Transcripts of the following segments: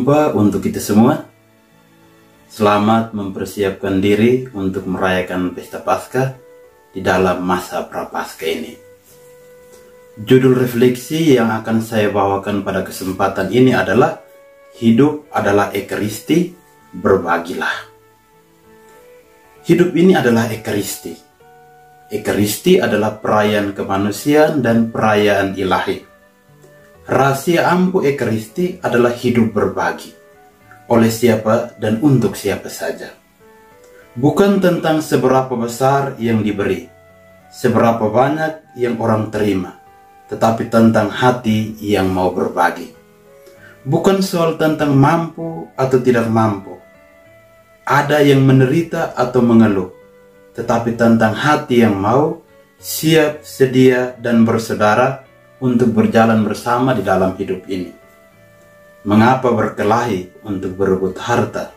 berjumpa untuk kita semua. Selamat mempersiapkan diri untuk merayakan pesta Paskah di dalam masa Prapaskah ini. Judul refleksi yang akan saya bawakan pada kesempatan ini adalah hidup adalah Ekaristi, berbagilah. Hidup ini adalah Ekaristi. Ekaristi adalah perayaan kemanusiaan dan perayaan ilahi. Rahasia ampuh Ekaristi adalah hidup berbagi. Oleh siapa dan untuk siapa saja. Bukan tentang seberapa besar yang diberi, seberapa banyak yang orang terima, tetapi tentang hati yang mau berbagi. Bukan soal tentang mampu atau tidak mampu, ada yang menderita atau mengeluh, tetapi tentang hati yang mau, siap, sedia, dan bersaudara untuk berjalan bersama di dalam hidup ini. Mengapa berkelahi untuk berebut harta?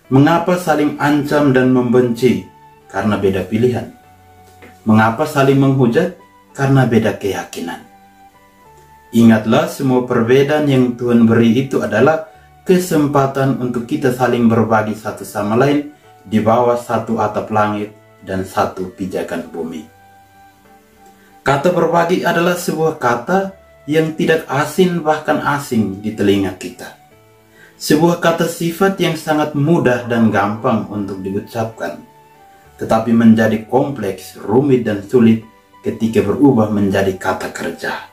Mengapa saling ancam dan membenci karena beda pilihan? Mengapa saling menghujat karena beda keyakinan? Ingatlah, semua perbedaan yang Tuhan beri itu adalah kesempatan untuk kita saling berbagi satu sama lain di bawah satu atap langit dan satu pijakan bumi. Kata berbagi adalah sebuah kata yang tidak asing, bahkan asing di telinga kita. Sebuah kata sifat yang sangat mudah dan gampang untuk diucapkan, tetapi menjadi kompleks, rumit, dan sulit ketika berubah menjadi kata kerja.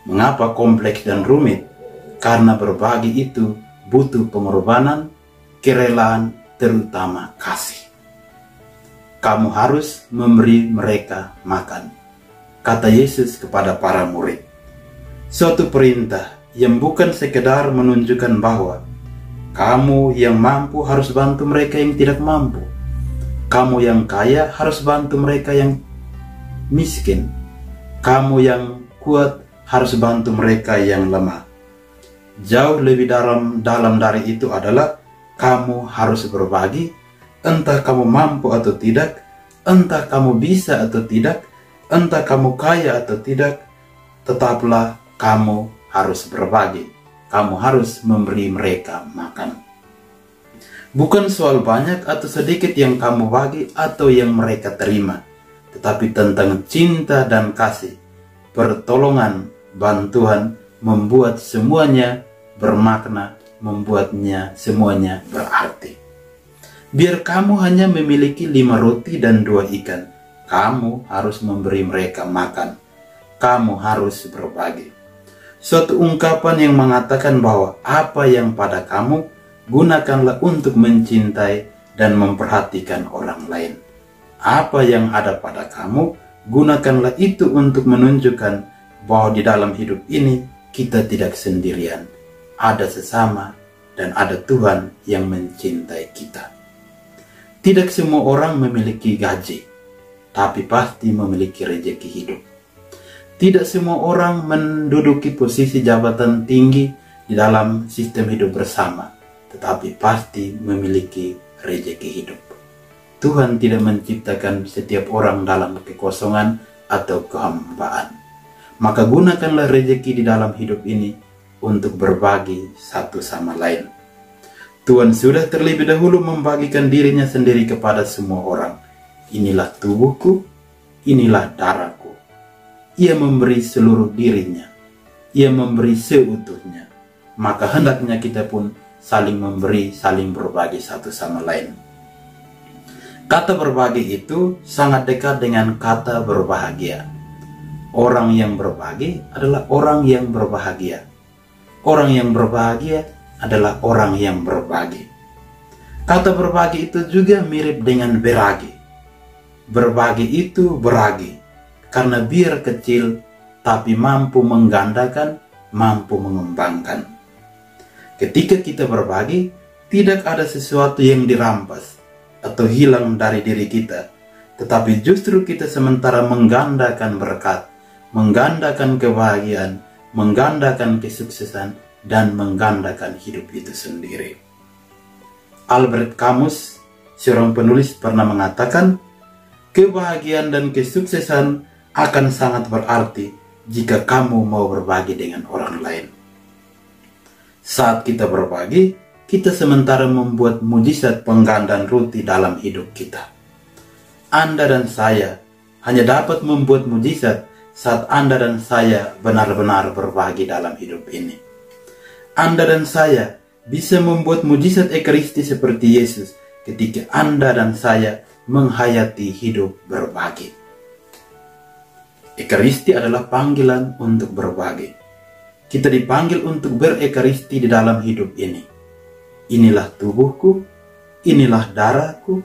Mengapa kompleks dan rumit? Karena berbagi itu butuh pengorbanan, kerelaan, terutama kasih. Kamu harus memberi mereka makan, kata Yesus kepada para murid. Suatu perintah yang bukan sekedar menunjukkan bahwa kamu yang mampu harus bantu mereka yang tidak mampu. Kamu yang kaya harus bantu mereka yang miskin. Kamu yang kuat harus bantu mereka yang lemah. Jauh lebih dalam dari itu adalah kamu harus berbagi, entah kamu mampu atau tidak, entah kamu bisa atau tidak, entah kamu kaya atau tidak, tetaplah kamu harus berbagi. Kamu harus memberi mereka makan. Bukan soal banyak atau sedikit yang kamu bagi atau yang mereka terima, tetapi tentang cinta dan kasih, pertolongan, bantuan, membuat semuanya bermakna, membuatnya semuanya berarti. Biar kamu hanya memiliki 5 roti dan 2 ikan, kamu harus memberi mereka makan. Kamu harus berbagi. Suatu ungkapan yang mengatakan bahwa apa yang pada kamu, gunakanlah untuk mencintai dan memperhatikan orang lain. Apa yang ada pada kamu, gunakanlah itu untuk menunjukkan bahwa di dalam hidup ini kita tidak sendirian. Ada sesama dan ada Tuhan yang mencintai kita. Tidak semua orang memiliki gaji, tapi pasti memiliki rezeki hidup. Tidak semua orang menduduki posisi jabatan tinggi di dalam sistem hidup bersama, tetapi pasti memiliki rezeki hidup. Tuhan tidak menciptakan setiap orang dalam kekosongan atau kehambaan. Maka gunakanlah rezeki di dalam hidup ini untuk berbagi satu sama lain. Tuhan sudah terlebih dahulu membagikan dirinya sendiri kepada semua orang. Inilah tubuhku, inilah darahku. Ia memberi seluruh dirinya. Ia memberi seutuhnya. Maka hendaknya kita pun saling memberi, saling berbagi satu sama lain. Kata berbagi itu sangat dekat dengan kata berbahagia. Orang yang berbagi adalah orang yang berbahagia. Orang yang berbahagia adalah orang yang berbagi. Kata berbagi itu juga mirip dengan beragi. Berbagi itu beragi. Karena biar kecil, tapi mampu menggandakan, mampu mengembangkan. Ketika kita berbagi, tidak ada sesuatu yang dirampas atau hilang dari diri kita, tetapi justru kita sementara menggandakan berkat, menggandakan kebahagiaan, menggandakan kesuksesan, dan menggandakan hidup itu sendiri. Albert Camus, seorang penulis, pernah mengatakan, kebahagiaan dan kesuksesan akan sangat berarti jika kamu mau berbagi dengan orang lain. Saat kita berbagi, kita sementara membuat mujizat penggandaan roti dalam hidup kita. Anda dan saya hanya dapat membuat mujizat saat Anda dan saya benar-benar berbagi dalam hidup ini. Anda dan saya bisa membuat mujizat Ekaristi seperti Yesus ketika Anda dan saya menghayati hidup berbagi. Ekaristi adalah panggilan untuk berbagi. Kita dipanggil untuk berekaristi di dalam hidup ini. Inilah tubuhku, inilah darahku,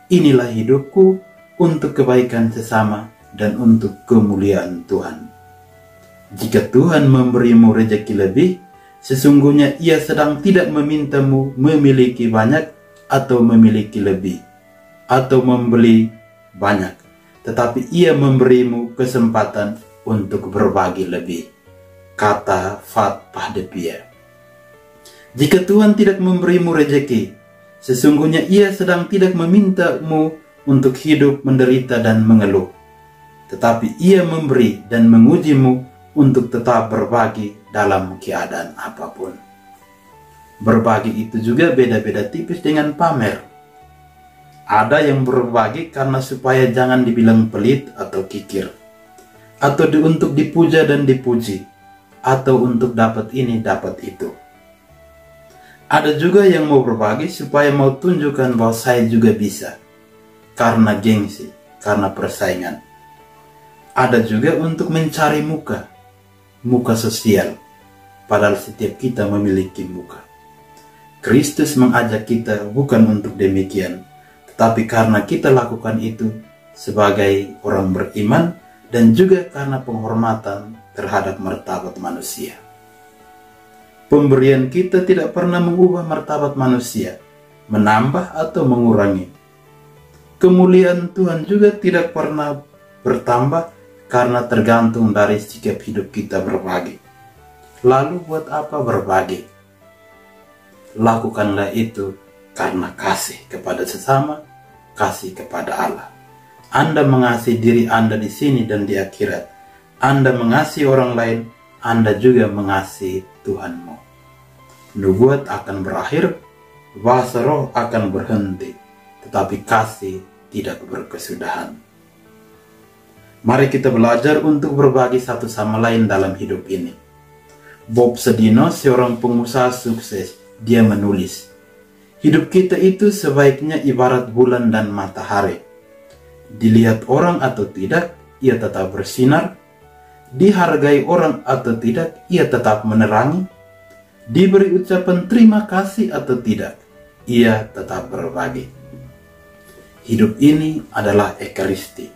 inilah hidupku untuk kebaikan sesama dan untuk kemuliaan Tuhan. Jika Tuhan memberimu rezeki lebih, sesungguhnya Ia sedang tidak memintamu memiliki banyak atau memiliki lebih, atau membeli banyak, tetapi Ia memberimu kesempatan untuk berbagi lebih. Kata Fat Pahdepia. Jika Tuhan tidak memberimu rezeki, sesungguhnya Ia sedang tidak memintamu untuk hidup menderita dan mengeluh, tetapi Ia memberi dan mengujimu untuk tetap berbagi dalam keadaan apapun. Berbagi itu juga beda-beda tipis dengan pamer. Ada yang berbagi karena supaya jangan dibilang pelit atau kikir, atau untuk dipuja dan dipuji, atau untuk dapat ini dapat itu. Ada juga yang mau berbagi supaya mau tunjukkan bahwa saya juga bisa, karena gengsi, karena persaingan. Ada juga untuk mencari muka sosial, padahal setiap kita memiliki muka. Kristus mengajak kita bukan untuk demikian, tetapi karena kita lakukan itu sebagai orang beriman dan juga karena penghormatan terhadap martabat manusia. Pemberian kita tidak pernah mengubah martabat manusia, menambah atau mengurangi. Kemuliaan Tuhan juga tidak pernah bertambah karena tergantung dari sikap hidup kita berbagi. Lalu buat apa berbagi? Lakukanlah itu karena kasih kepada sesama, kasih kepada Allah. Anda mengasihi diri Anda di sini dan di akhirat. Anda mengasihi orang lain, Anda juga mengasihi Tuhanmu. Nubuat akan berakhir, bahasa roh akan berhenti, tetapi kasih tidak berkesudahan. Mari kita belajar untuk berbagi satu sama lain dalam hidup ini. Bob Sedino, seorang pengusaha sukses, dia menulis, hidup kita itu sebaiknya ibarat bulan dan matahari. Dilihat orang atau tidak, ia tetap bersinar. Dihargai orang atau tidak, ia tetap menerangi. Diberi ucapan terima kasih atau tidak, ia tetap berbagi. Hidup ini adalah Ekaristi.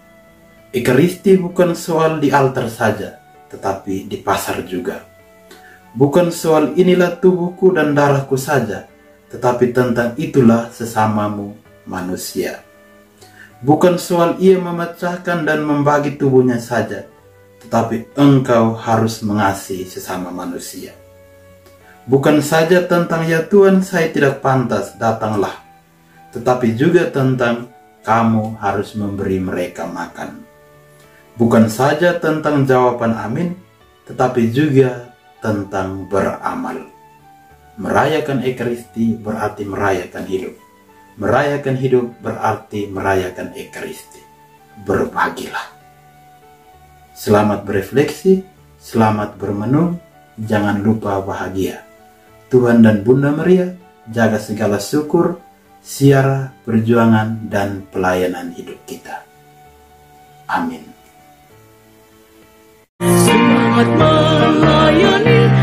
Ekaristi bukan soal di altar saja, tetapi di pasar juga. Bukan soal inilah tubuhku dan darahku saja, tetapi tentang itulah sesamamu manusia. Bukan soal ia memecahkan dan membagi tubuhnya saja, tetapi engkau harus mengasihi sesama manusia. Bukan saja tentang ya Tuhan saya tidak pantas, datanglah, tetapi juga tentang kamu harus memberi mereka makan. Bukan saja tentang jawaban amin, tetapi juga tentang beramal. Merayakan Ekaristi berarti merayakan hidup. Merayakan hidup berarti merayakan Ekaristi. Berbagilah. Selamat berefleksi, selamat bermenung, jangan lupa bahagia. Tuhan dan Bunda Maria jaga segala syukur, siara, perjuangan, dan pelayanan hidup kita. Amin. Selamat melayani